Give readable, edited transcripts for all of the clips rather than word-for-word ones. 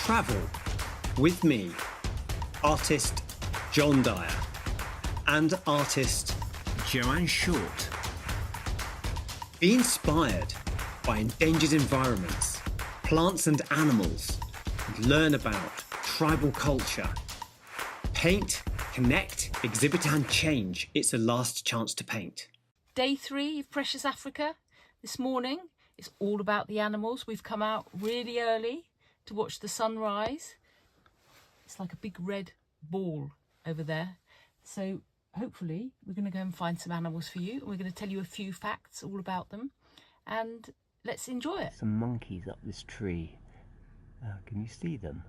travel with me, artist John Dyer and artist Joanne Short. Be inspired by endangered environments, plants and animals, and learn about tribal culture. Paint, connect, exhibit and change. It's a last chance to paint. Day 3 of Precious Africa. This morning, it's all about the animals. We've come out really early to watch the sunrise. It's like a big red ball over there. So hopefully we're going to go and find some animals for you. We're going to tell you a few facts all about them, and let's enjoy it. Some monkeys up this tree. Can you see them?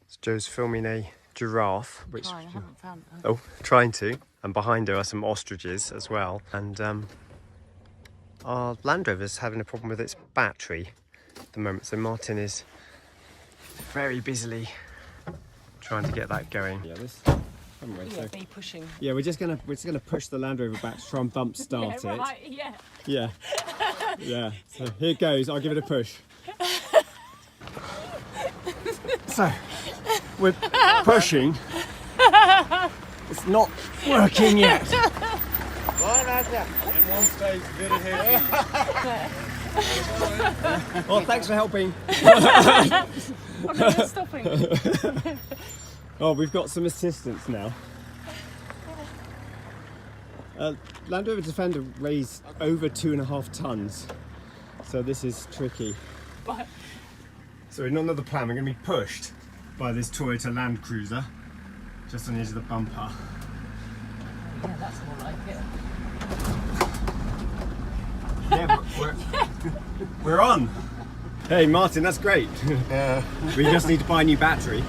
So Joe's filming a giraffe, which I haven't found her. oh, trying to, and behind her are some ostriches as well. And our Land Rover's having a problem with its battery at the moment, so Martin is very busily trying to get that going. Yeah, this. Yeah, be pushing. Yeah, we're just gonna push the Land Rover back to try and bump start Yeah, it. right, yeah. Yeah. Yeah. So here it goes. I'll give it a push. So we're pushing. It's not working yet. And one stays very heavy. Well, thanks for helping. Okay, you're stopping. Oh, we've got some assistance now. Land Rover Defender weighs over 2.5 tons, so this is tricky. So in another plan, we're going to be pushed by this Toyota Land Cruiser, just on the edge of the bumper. Yeah, that's more like it. Yeah, we're on. Hey Martin, that's great. We just need to buy a new battery.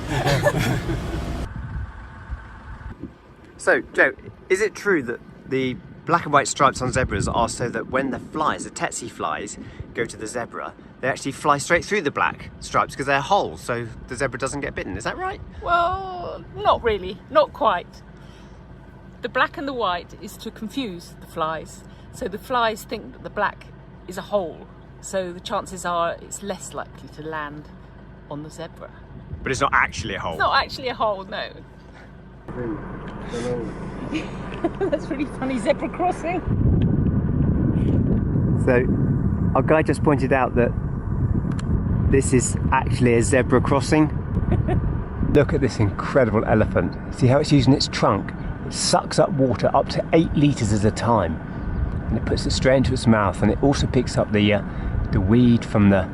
So Joe, is it true that the black and white stripes on zebras are so that when the flies, the tsetse flies, go to the zebra, they actually fly straight through the black stripes because they're holes, so the zebra doesn't get bitten? Is that right? Well, not really, not quite. The black and the white is to confuse the flies. So the flies think that the black is a hole, so the chances are it's less likely to land on the zebra. But it's not actually a hole. It's not actually a hole, no. That's really funny, zebra crossing. So our guy just pointed out that this is actually a zebra crossing. Look at this incredible elephant. See how it's using its trunk? It sucks up water up to 8 litres at a time, and it puts it straight into its mouth, and it also picks up the weed from that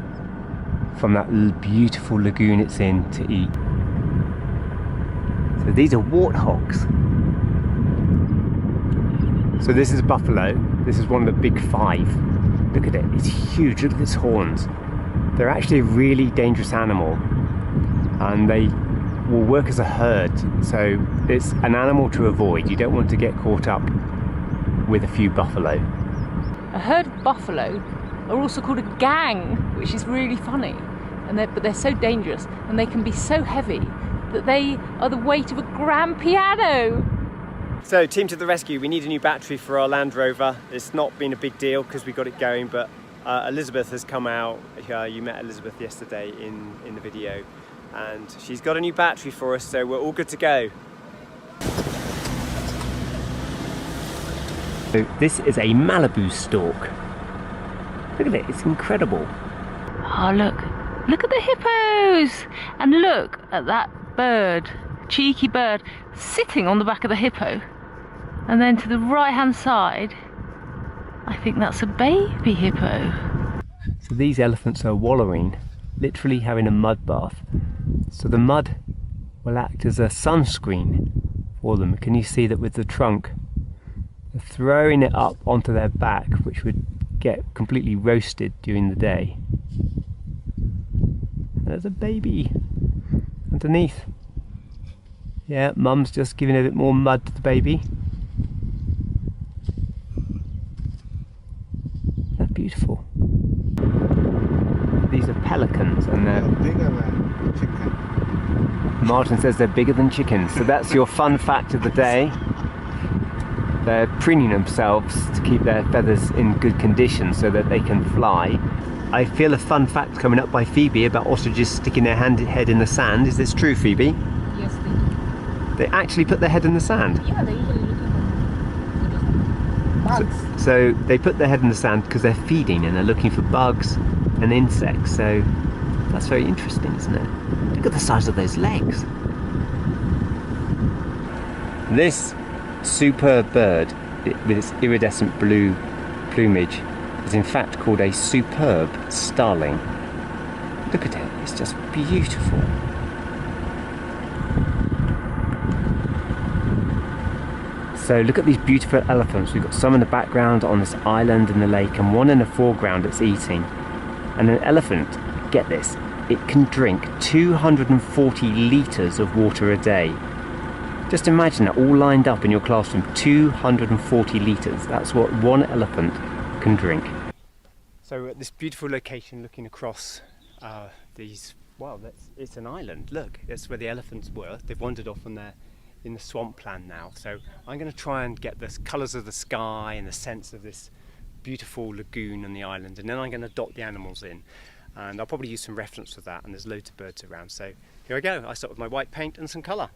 beautiful lagoon it's in to eat. So these are warthogs. So this is buffalo. This is one of the big 5. Look at it, it's huge. Look at its horns. They're actually a really dangerous animal, and they will work as a herd. So it's an animal to avoid. You don't want to get caught up with a few buffalo. A herd of buffalo are also called a gang, which is really funny. But they're so dangerous, and they can be so heavy that they are the weight of a grand piano. So team to the rescue, we need a new battery for our Land Rover. It's not been a big deal because we got it going, but Elizabeth has come out. You met Elizabeth yesterday in the video, and she's got a new battery for us, so we're all good to go. So this is a Malibu stork. Look at it, it's incredible. Oh, look at the hippos, and look at that bird, cheeky bird, sitting on the back of the hippo. And then to the right hand side, I think that's a baby hippo. So these elephants are wallowing, literally having a mud bath. So the mud will act as a sunscreen for them. Can you see that with the trunk? They're throwing it up onto their back, which would get completely roasted during the day. There's a baby underneath. Yeah, mum's just giving a bit more mud to the baby. They're beautiful. These are pelicans, and they're bigger than chicken. Martin says they're bigger than chickens. So that's your fun fact of the day. They're preening themselves to keep their feathers in good condition so that they can fly. I feel a fun fact coming up by Phoebe about ostriches sticking their head in the sand. Is this true, Phoebe? Yes, they do. They actually put their head in the sand. Yeah, they're usually looking for bugs. So they put their head in the sand because they're feeding and they're looking for bugs and insects. So that's very interesting, isn't it? Look at the size of those legs. This superb bird with its iridescent blue plumage is in fact called a superb starling. Look at it, it's just beautiful. So look at these beautiful elephants. We've got some in the background on this island in the lake and one in the foreground that's eating. And an elephant, get this, it can drink 240 litres of water a day. Just imagine that all lined up in your classroom, 240 litres. That's what one elephant can drink. So we're at this beautiful location looking across it's an island. Look, that's where the elephants were. They've wandered off and they're in the swampland now. So I'm going to try and get the colours of the sky and the sense of this beautiful lagoon on the island, and then I'm going to dot the animals in. And I'll probably use some reference for that, and there's loads of birds around. So here I go. I start with my white paint and some colour.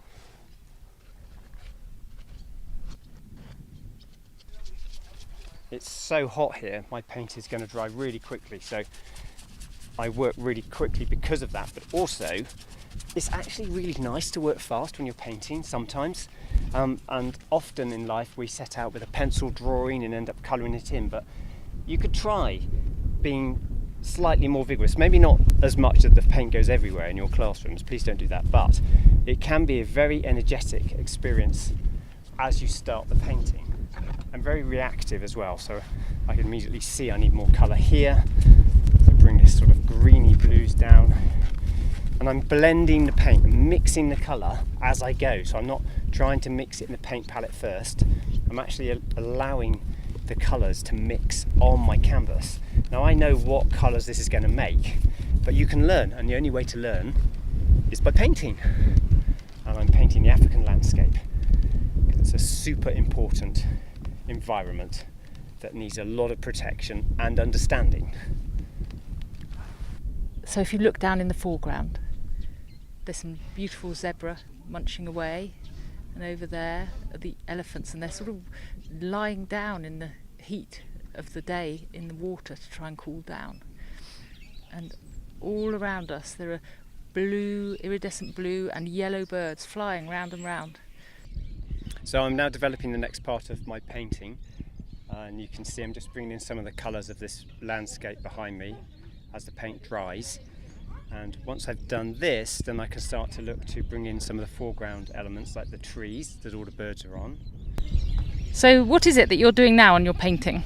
It's so hot here, my paint is going to dry really quickly, so I work really quickly because of that. But also, it's actually really nice to work fast when you're painting sometimes, and often in life we set out with a pencil drawing and end up colouring it in, but you could try being slightly more vigorous. Maybe not as much that the paint goes everywhere in your classrooms, please don't do that, but it can be a very energetic experience as you start the painting. I'm very reactive as well, so I can immediately see I need more colour here. So bring this sort of greeny blues down, and I'm blending the paint and mixing the colour as I go. So I'm not trying to mix it in the paint palette first. I'm actually allowing the colours to mix on my canvas. Now I know what colours this is going to make, but you can learn, and the only way to learn is by painting. And I'm painting the African landscape because it's a super important environment that needs a lot of protection and understanding. So if you look down in the foreground, there's some beautiful zebra munching away, and over there are the elephants, and they're sort of lying down in the heat of the day in the water to try and cool down. And all around us there are blue, iridescent blue and yellow birds flying round and round. So I'm now developing the next part of my painting, and you can see I'm just bringing in some of the colours of this landscape behind me as the paint dries. And once I've done this, then I can start to look to bring in some of the foreground elements like the trees that all the birds are on. So what is it that you're doing now on your painting?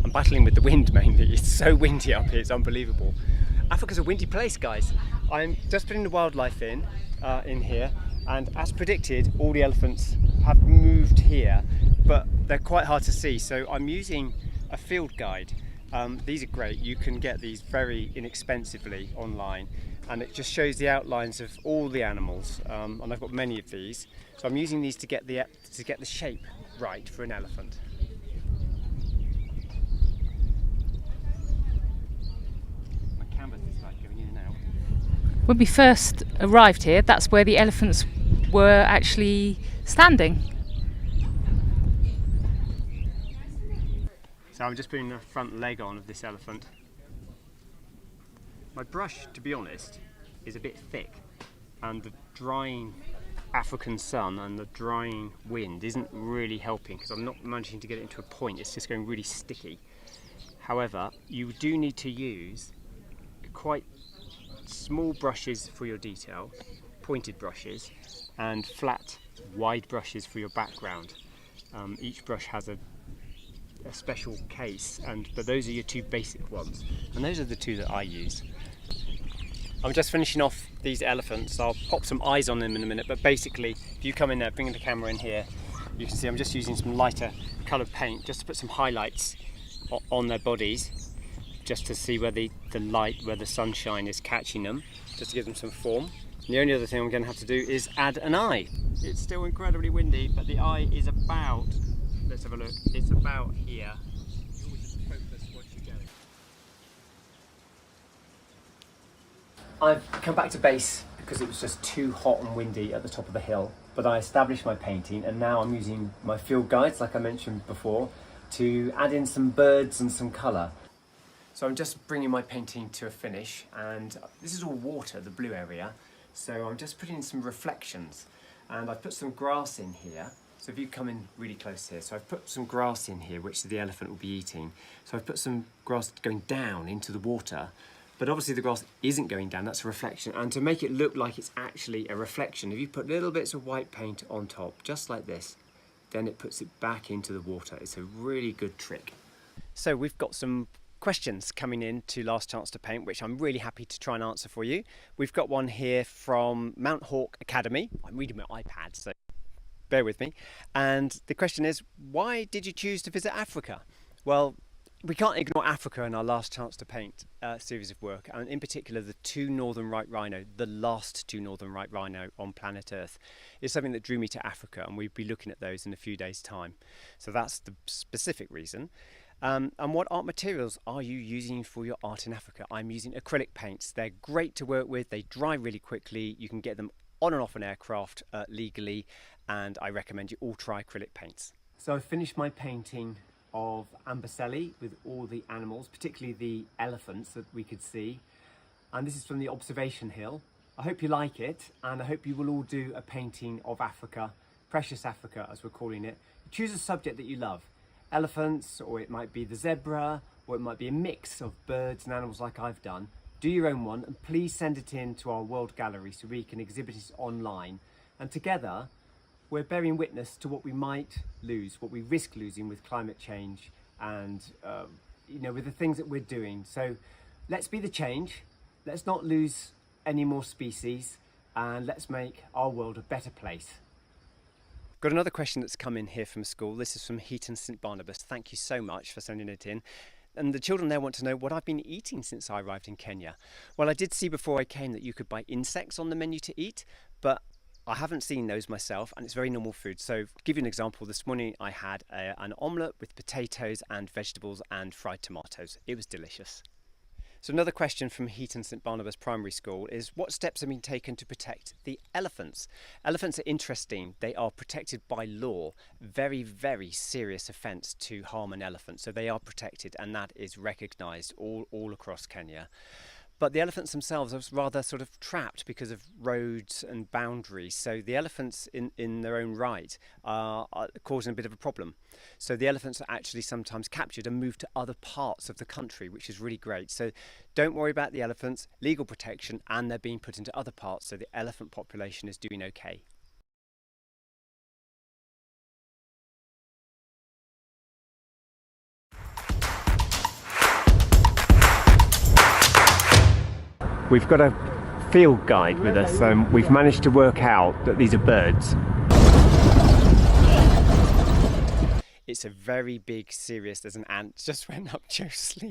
I'm battling with the wind mainly. It's so windy up here, it's unbelievable. Africa's a windy place, guys. I'm just putting the wildlife in here. And as predicted, all the elephants have moved here, but they're quite hard to see. So I'm using a field guide. These are great. You can get these very inexpensively online, and it just shows the outlines of all the animals. And I've got many of these. So I'm using these to get the shape right for an elephant. My canvas is like going in and out. When we first arrived here, that's where the elephants were actually standing. So I'm just putting the front leg on of this elephant. My brush, to be honest, is a bit thick, and the drying African sun and the drying wind isn't really helping because I'm not managing to get it into a point. It's just going really sticky. However, you do need to use quite small brushes for your detail, pointed brushes, and flat, wide brushes for your background. Each brush has a special case, but those are your two basic ones, and those are the two that I use. I'm just finishing off these elephants. I'll pop some eyes on them in a minute, but basically, if you come in there, bring the camera in here, you can see I'm just using some lighter coloured paint just to put some highlights on their bodies, just to see where the light, where the sunshine is catching them, just to give them some form. And the only other thing I'm going to have to do is add an eye. It's still incredibly windy, but the eye is about, let's have a look, it's about here. You always just focus once you go. I've come back to base because it was just too hot and windy at the top of the hill, but I established my painting and now I'm using my field guides, like I mentioned before, to add in some birds and some colour. So I'm just bringing my painting to a finish, and this is all water, the blue area, so I'm just putting in some reflections, and I've put some grass in here. So if you come in really close here, so I've put some grass in here which the elephant will be eating. So I've put some grass going down into the water, but obviously the grass isn't going down, that's a reflection. And to make it look like it's actually a reflection, if you put little bits of white paint on top, just like this, then it puts it back into the water. It's a really good trick. So we've got some questions coming in to Last Chance to Paint, which I'm really happy to try and answer for you. We've got one here from Mount Hawk Academy. I'm reading my iPad, so bear with me. And the question is, why did you choose to visit Africa? Well, we can't ignore Africa in our Last Chance to Paint series of work, and in particular the two northern right rhino, the last two northern right rhino on planet Earth, is something that drew me to Africa, and we'll be looking at those in a few days' time. So that's the specific reason. And what art materials are you using for your art in Africa? I'm using acrylic paints. They're great to work with, they dry really quickly, you can get them on and off an aircraft legally, and I recommend you all try acrylic paints. So I've finished my painting of Amboseli with all the animals, particularly the elephants that we could see, and this is from the observation hill. I hope you like it, and I hope you will all do a painting of Africa, precious Africa as we're calling it. Choose a subject that you love, elephants, or it might be the zebra, or it might be a mix of birds and animals like I've done. Do your own one, and please send it in to our World Gallery so we can exhibit it online, and together we're bearing witness to what we might lose, what we risk losing with climate change and with the things that we're doing. So let's be the change, let's not lose any more species, and let's make our world a better place. Got another question that's come in here from school. This is from Heaton St Barnabas. Thank you so much for sending it in. And the children there want to know what I've been eating since I arrived in Kenya. Well, I did see before I came that you could buy insects on the menu to eat, but I haven't seen those myself, and it's very normal food. So to give you an example, this morning I had an omelette with potatoes and vegetables and fried tomatoes. It was delicious. So another question from Heaton St Barnabas Primary School is, what steps have been taken to protect the elephants? Elephants are interesting. They are protected by law. Very, very serious offence to harm an elephant. So they are protected, and that is recognised all across Kenya. But the elephants themselves are rather sort of trapped because of roads and boundaries. So the elephants in their own right are causing a bit of a problem. So the elephants are actually sometimes captured and moved to other parts of the country, which is really great. So don't worry about the elephants, legal protection, and they're being put into other parts. So the elephant population is doing okay. We've got a field guide with us, and we've managed to work out that these are birds. It's a very big, serious, there's an ant just went up Joe's sleeve.